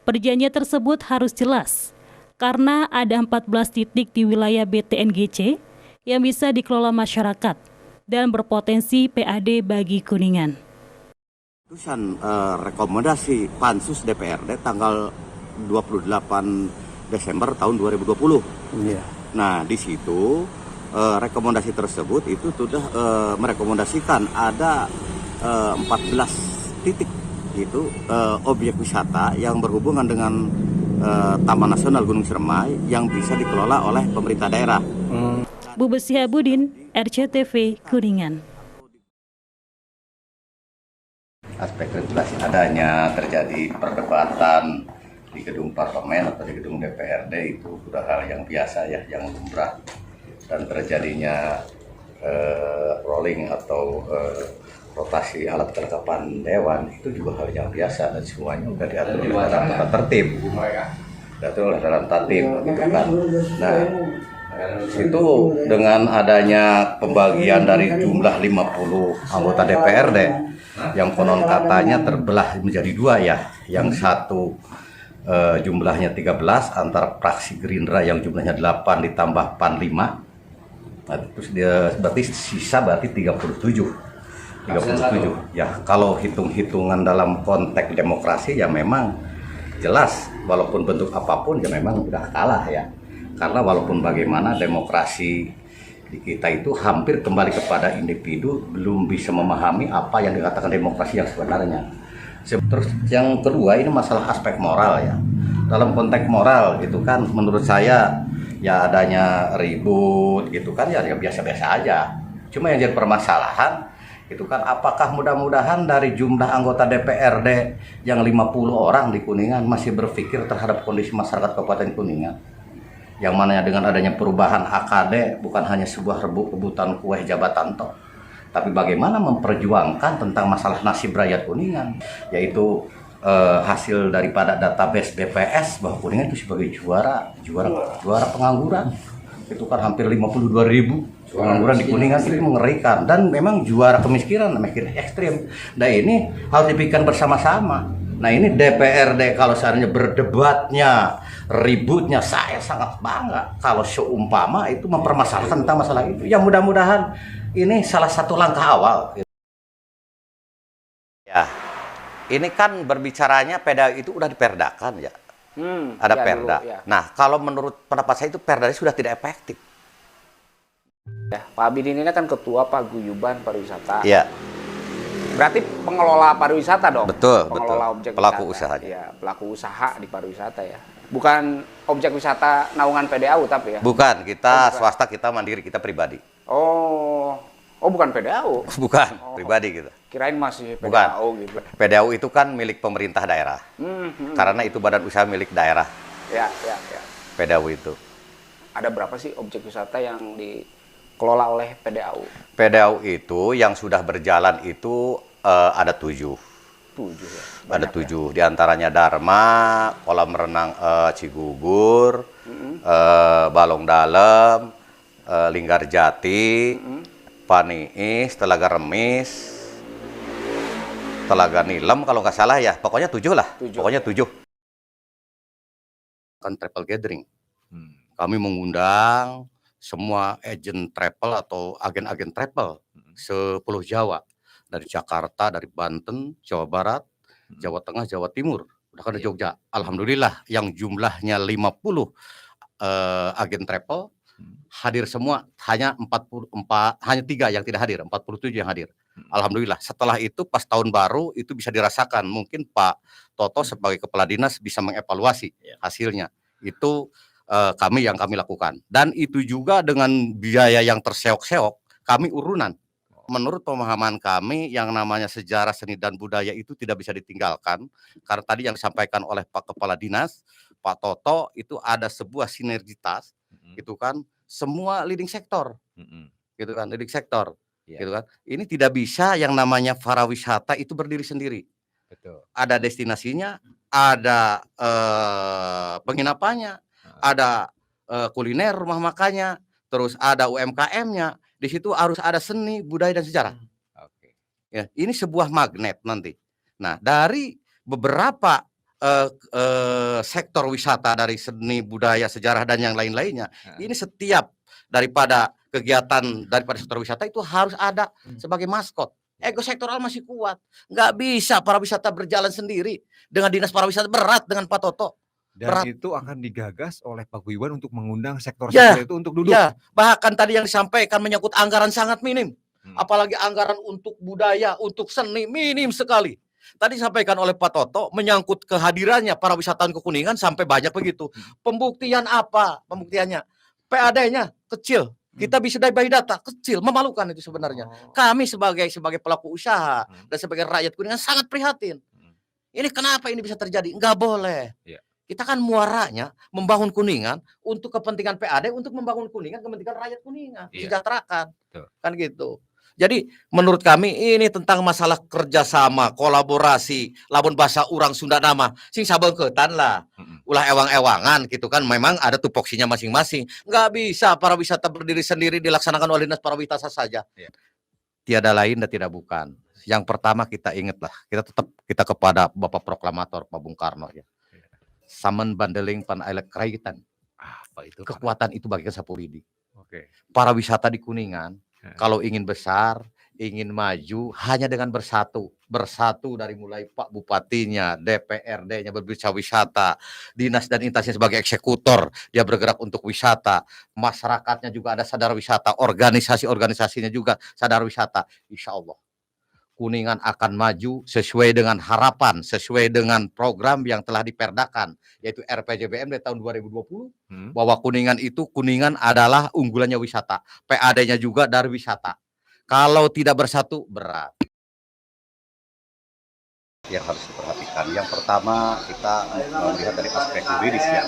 Perjanjian tersebut harus jelas, karena ada 14 titik di wilayah BTNGC yang bisa dikelola masyarakat dan berpotensi PAD bagi Kuningan. Putusan rekomendasi Pansus DPRD tanggal 28 Desember tahun 2020. Iya. Nah, di situ rekomendasi tersebut itu sudah merekomendasikan ada 14 titik itu objek wisata yang berhubungan dengan Taman Nasional Gunung Ciremai yang bisa dikelola oleh pemerintah daerah. Bubes Sihabudin, RCTV, Kuningan. Aspek regulasi adanya terjadi perdebatan di gedung parlemen atau di gedung DPRD itu sudah hal yang biasa ya, yang lumrah, dan terjadinya rolling atau rotasi alat kelengkapan dewan itu juga hal yang biasa dan semuanya sudah diatur oleh dalam tata tertib, diatur oleh dalam tatib, gitu kan. Nah, itu dengan adanya pembagian dari jumlah 50 anggota DPRD yang konon katanya terbelah menjadi dua ya, yang satu jumlahnya 13 antara fraksi Gerindra yang jumlahnya 8 ditambah PAN 5. Nah, terus dia berarti sisa berarti 37. Ya, kalau hitung-hitungan dalam konteks demokrasi ya memang jelas, walaupun bentuk apapun ya memang udah kalah ya. Karena walaupun bagaimana demokrasi di kita itu hampir kembali kepada individu, belum bisa memahami apa yang dikatakan demokrasi yang sebenarnya. Terus yang kedua ini masalah aspek moral ya. Dalam konteks moral gitu kan, menurut saya ya adanya ribut gitu kan ya biasa-biasa aja. Cuma yang jadi permasalahan itu kan apakah mudah-mudahan dari jumlah anggota DPRD yang 50 orang di Kuningan masih berpikir terhadap kondisi masyarakat Kabupaten Kuningan, yang mana dengan adanya perubahan AKD bukan hanya sebuah rebutan kue jabatan toh, tapi bagaimana memperjuangkan tentang masalah nasib rakyat Kuningan, yaitu hasil daripada database BPS bahwa Kuningan itu sebagai juara pengangguran. Itu kan hampir 52.000 pengangguran di Kuningan, itu mengerikan, dan memang juara kemiskinan ekstrim. Nah, ini harus dipikirkan bersama-sama. Nah, ini DPRD kalau seandainya berdebatnya, ributnya, saya sangat bangga kalau seumpama itu mempermasalahkan tentang masalah itu. Ya mudah-mudahan ini salah satu langkah awal. Ya, ini kan berbicaranya perda itu udah diperdakan ya. Ada ya perda. Dulu, ya. Nah, kalau menurut pendapat saya itu perda sudah tidak efektif. Ya, Pak Abidin ini kan ketua paguyuban pariwisata. Iya. Berarti pengelola pariwisata dong. Betul, pengelola betul. Objek Pelaku wisata. usaha. Ya, pelaku usaha di pariwisata ya. Bukan objek wisata naungan PDAU tapi ya. Bukan, kita swasta, kita mandiri, kita pribadi. Oh, bukan PDAU. Bukan, pribadi kita. Kirain masih PDAU Bukan. gitu. PDAU itu kan milik pemerintah daerah. Karena itu badan usaha milik daerah. Ya. PDAU itu. Ada berapa sih objek wisata yang dikelola oleh PDAU? PDAU itu yang sudah berjalan itu ada 7. 7 ya. Ada 7. Di antaranya Dharma, kolam renang Cigugur, Balong Dalam, Linggarjati, Paniis, Telaga Remis, Telaga Nilem kalau nggak salah ya. Pokoknya 7 lah. 7. Pokoknya 7. Kan travel gathering. Kami mengundang semua agen travel atau agen-agen travel se-Pulau Jawa. Dari Jakarta, dari Banten, Jawa Barat, Jawa Tengah, Jawa Timur, bahkan dari Jogja. Alhamdulillah yang jumlahnya 50 agen travel hadir semua, hanya 3 yang tidak hadir, 47 yang hadir. Alhamdulillah. Setelah itu pas tahun baru itu bisa dirasakan, mungkin Pak Toto sebagai kepala dinas bisa mengevaluasi hasilnya. Itu kami lakukan. Dan itu juga dengan biaya yang terseok-seok, kami urunan. Menurut pemahaman kami, yang namanya sejarah seni dan budaya itu tidak bisa ditinggalkan, karena tadi yang disampaikan oleh Pak Kepala Dinas, Pak Toto, itu ada sebuah sinergitas, gitu kan, semua leading sektor, gitu kan, leading sektor, gitu kan. Ini tidak bisa yang namanya pariwisata itu berdiri sendiri. Betul. Ada destinasinya, ada penginapannya, ada kuliner, rumah makannya, terus ada UMKM-nya. Di situ harus ada seni, budaya, dan sejarah. Ya, ini sebuah magnet nanti. Nah, dari beberapa sektor wisata dari seni budaya, sejarah dan yang lain-lainnya. Ini setiap daripada kegiatan daripada sektor wisata itu harus ada sebagai maskot. Ego sektoral masih kuat. Nggak bisa para wisata berjalan sendiri. Dengan dinas pariwisata berat dengan Pak Toto. Dan Berat. itu akan digagas oleh Pak Guyuban untuk mengundang Ya, sektor-sektor itu untuk duduk. Ya, bahkan tadi yang disampaikan menyangkut anggaran sangat minim. Apalagi anggaran untuk budaya, untuk seni minim sekali. Tadi disampaikan oleh Pak Toto menyangkut kehadirannya para wisatawan ke Kuningan sampai banyak begitu. Pembuktian apa? Pembuktiannya PAD-nya kecil. Kita bisa by data kecil, memalukan itu sebenarnya. Kami sebagai pelaku usaha dan sebagai rakyat Kuningan sangat prihatin. Ini kenapa ini bisa terjadi? Enggak boleh. Ya. Kita kan muaranya membangun Kuningan untuk kepentingan PAD, untuk membangun Kuningan kepentingan rakyat Kuningan, sejahterakan. Kan gitu. Jadi menurut kami ini tentang masalah kerjasama, kolaborasi, lamun bahasa orang Sunda nama, sing sabengkeutan lah, ulah ewang-ewangan gitu kan, memang ada tupoksinya masing-masing. Nggak bisa para wisata berdiri sendiri dilaksanakan oleh dinas pariwisata saja. Tiada lain dan tidak bukan. Yang pertama kita ingatlah, kita kepada Bapak Proklamator Pak Bung Karno ya. Samen bandeling pan ailek kraitan. Apa itu? Kekuatan itu bagikan Sapuridi. Oke. Para wisata di Kuningan kalau ingin besar, ingin maju hanya dengan bersatu dari mulai Pak Bupatinya, DPRD-nya berbicara wisata, dinas dan instansi sebagai eksekutor, dia bergerak untuk wisata, masyarakatnya juga ada sadar wisata, organisasinya juga sadar wisata. Insya Allah Kuningan akan maju sesuai dengan harapan, sesuai dengan program yang telah diperdakan, yaitu RPJBM dari tahun 2020, bahwa Kuningan adalah unggulannya wisata, PAD-nya juga dari wisata. Kalau tidak bersatu, berat. Yang harus diperhatikan, yang pertama kita melihat dari aspek juridis ya,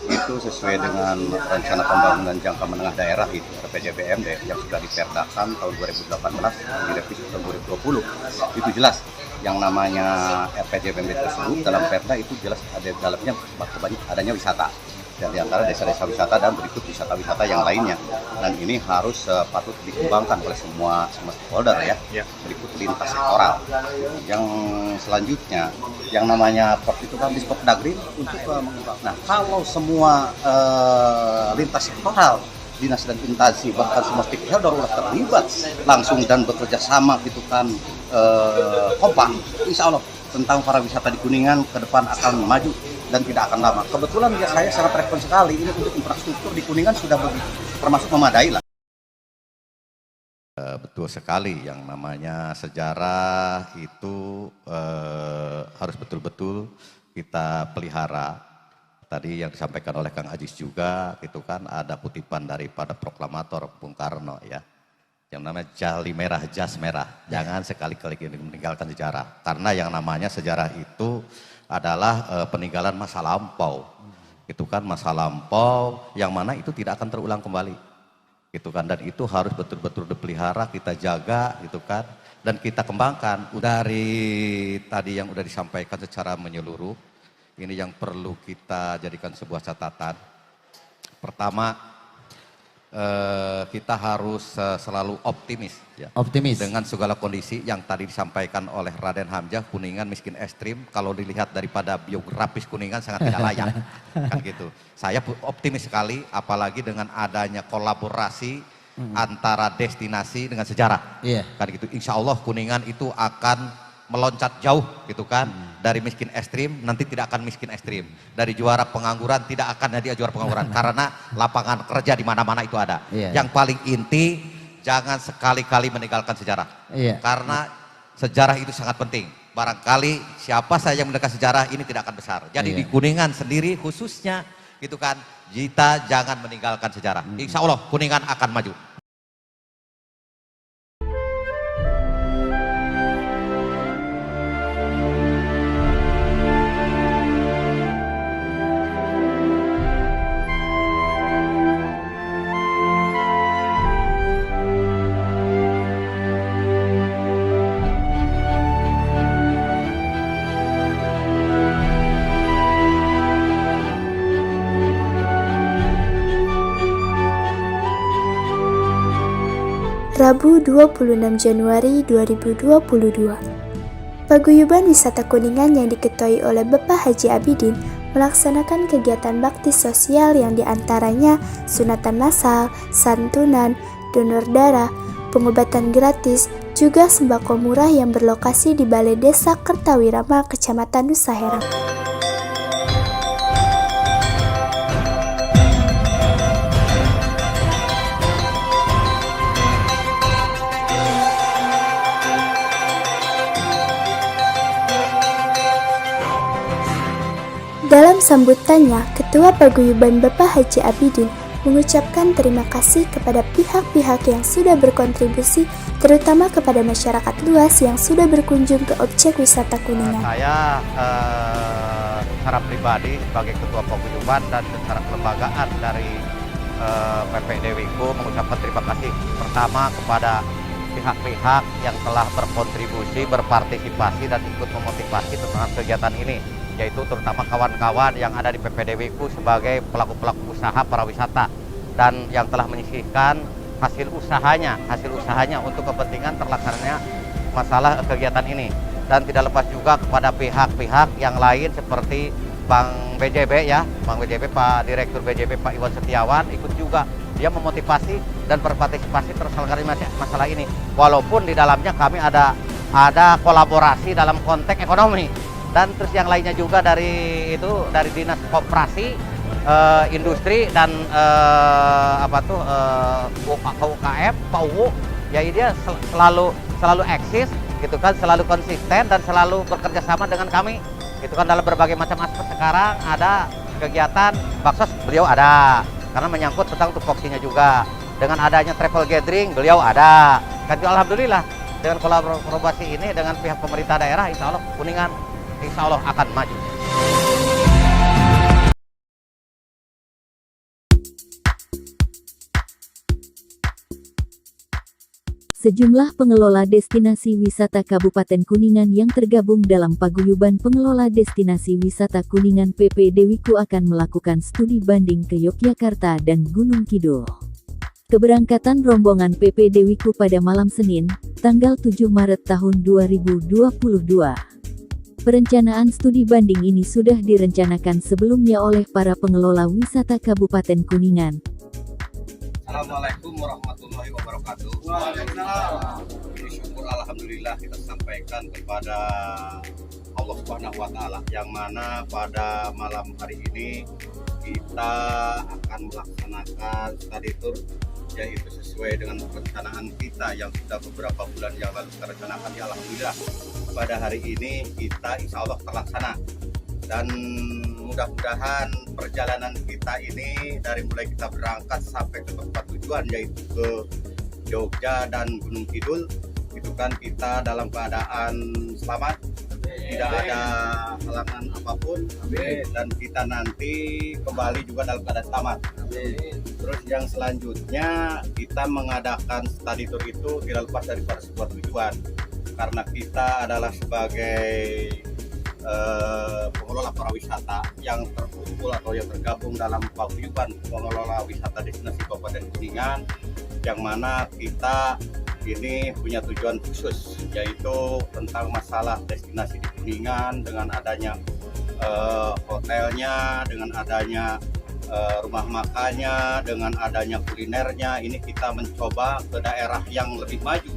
itu sesuai dengan rencana pembangunan jangka menengah daerah itu RPJBMD yang sudah diperdakan tahun 2018 direvisi tahun 2020. Itu jelas yang namanya RPJBMD tersebut dalam perda itu jelas ada dalamnya adanya wisata, dan diantara desa-desa wisata dan berikut wisata-wisata yang lainnya, dan ini harus patut dikembangkan oleh semua stakeholder ya. Berikut lintas sektoral. Yang selanjutnya yang namanya port itu kan di spot dagri untuk mengembang. Nah kalau semua lintas sektoral, dinas dan instansi bahkan semua stakeholder sudah terlibat langsung dan bekerja sama gitu kan kompak, insya Allah tentang para wisata di Kuningan ke depan akan maju dan tidak akan lama. Kebetulan ya saya sangat respon sekali ini untuk infrastruktur di Kuningan sudah termasuk memadai lah. Betul sekali, yang namanya sejarah itu harus betul-betul kita pelihara. Tadi yang disampaikan oleh Kang Ajis juga, gitu kan, ada kutipan daripada Proklamator Bung Karno ya, yang namanya jali merah, jas merah. Jangan sekali-kali meninggalkan sejarah, karena yang namanya sejarah itu adalah peninggalan masa lampau, gitu kan, masa lampau yang mana itu tidak akan terulang kembali, gitu kan, dan itu harus betul-betul dipelihara, kita jaga, gitu kan, dan kita kembangkan. Dari tadi yang udah disampaikan secara menyeluruh, ini yang perlu kita jadikan sebuah catatan. Pertama, kita harus selalu optimis ya. Optimis dengan segala kondisi yang tadi disampaikan oleh Raden Hamzah. Kuningan miskin ekstrim, kalau dilihat daripada biografis Kuningan sangat tidak layak. Kan gitu. Saya optimis sekali, apalagi dengan adanya kolaborasi antara destinasi dengan sejarah. Kan gitu. Insya Allah Kuningan itu akan meloncat jauh, gitu kan, dari miskin ekstrim nanti tidak akan miskin ekstrim, dari juara pengangguran tidak akan jadi juara pengangguran karena lapangan kerja di mana-mana itu ada. Yang paling inti, jangan sekali-kali meninggalkan sejarah, karena sejarah itu sangat penting. Barangkali siapa saja yang meninggalkan sejarah ini tidak akan besar. Jadi di Kuningan sendiri khususnya, gitu kan, kita jangan meninggalkan sejarah. Insya Allah Kuningan akan maju. Rabu 26 Januari 2022. Paguyuban Wisata Kuningan yang diketuai oleh Bapak Haji Abidin melaksanakan kegiatan bakti sosial yang diantaranya sunatan massal, santunan, donor darah, pengobatan gratis, juga sembako murah yang berlokasi di Balai Desa Kertawirama, Kecamatan Nusa Herang. Dalam sambutannya, Ketua Paguyuban Bapak Haji Abidin mengucapkan terima kasih kepada pihak-pihak yang sudah berkontribusi, terutama kepada masyarakat luas yang sudah berkunjung ke objek wisata Kuningan. Saya secara pribadi sebagai Ketua Paguyuban dan secara kelembagaan dari PPD Wiku mengucapkan terima kasih pertama kepada pihak-pihak yang telah berkontribusi, berpartisipasi dan ikut memotivasi tentang kegiatan ini, yaitu terutama kawan-kawan yang ada di PPD Wiku sebagai pelaku-pelaku usaha pariwisata dan yang telah menyisihkan hasil usahanya untuk kepentingan terlaksananya masalah kegiatan ini. Dan tidak lepas juga kepada pihak-pihak yang lain seperti Bang BJB Bang BJB, Pak Direktur BJB Pak Iwan Setiawan ikut juga, dia memotivasi dan berpartisipasi terselenggaranya masalah ini. Walaupun di dalamnya kami ada kolaborasi dalam konteks ekonomi. Dan terus yang lainnya juga dari Dinas Koperasi, Industri dan UKM, PAUU, ya dia selalu eksis gitu kan, selalu konsisten dan selalu bekerja sama dengan kami gitu kan dalam berbagai macam aspek. Sekarang ada kegiatan baksos, beliau ada karena menyangkut tentang tupoksinya juga. Dengan adanya travel gathering, beliau ada kan. Alhamdulillah dengan kolaborasi ini dengan pihak pemerintah daerah, insya Allah Kuningan insya Allah akan maju. Sejumlah pengelola destinasi wisata Kabupaten Kuningan yang tergabung dalam Paguyuban Pengelola Destinasi Wisata Kuningan PPD Wiku akan melakukan studi banding ke Yogyakarta dan Gunung Kidul. Keberangkatan rombongan PPD Wiku pada malam Senin, tanggal 7 Maret tahun 2022. Perencanaan studi banding ini sudah direncanakan sebelumnya oleh para pengelola wisata Kabupaten Kuningan. Assalamualaikum warahmatullahi wabarakatuh. Ini syukur alhamdulillah kita sampaikan kepada Allah Subhanahu wa taala yang mana pada malam hari ini kita akan melaksanakan study tour, yaitu sesuai dengan perencanaan kita yang sudah beberapa bulan yang lalu kita rencanakan. Ya alhamdulillah pada hari ini kita insya Allah terlaksana, dan mudah-mudahan perjalanan kita ini dari mulai kita berangkat sampai ke tempat tujuan yaitu ke Jogja dan Gunung Kidul itu kan kita dalam keadaan selamat, tidak ada halangan apapun, dan kita nanti kembali juga dalam keadaan selamat. Terus yang selanjutnya kita mengadakan study tour itu tidak lepas daripada sebuah tujuan, karena kita adalah sebagai pengelola pariwisata yang terkumpul atau yang tergabung dalam Paguyuban Pengelola Wisata Destinasi Kabupaten Kuningan, yang mana kita ini punya tujuan khusus, yaitu tentang masalah destinasi di Kuningan dengan adanya hotelnya, dengan adanya rumah makannya, dengan adanya kulinernya. Ini kita mencoba ke daerah yang lebih maju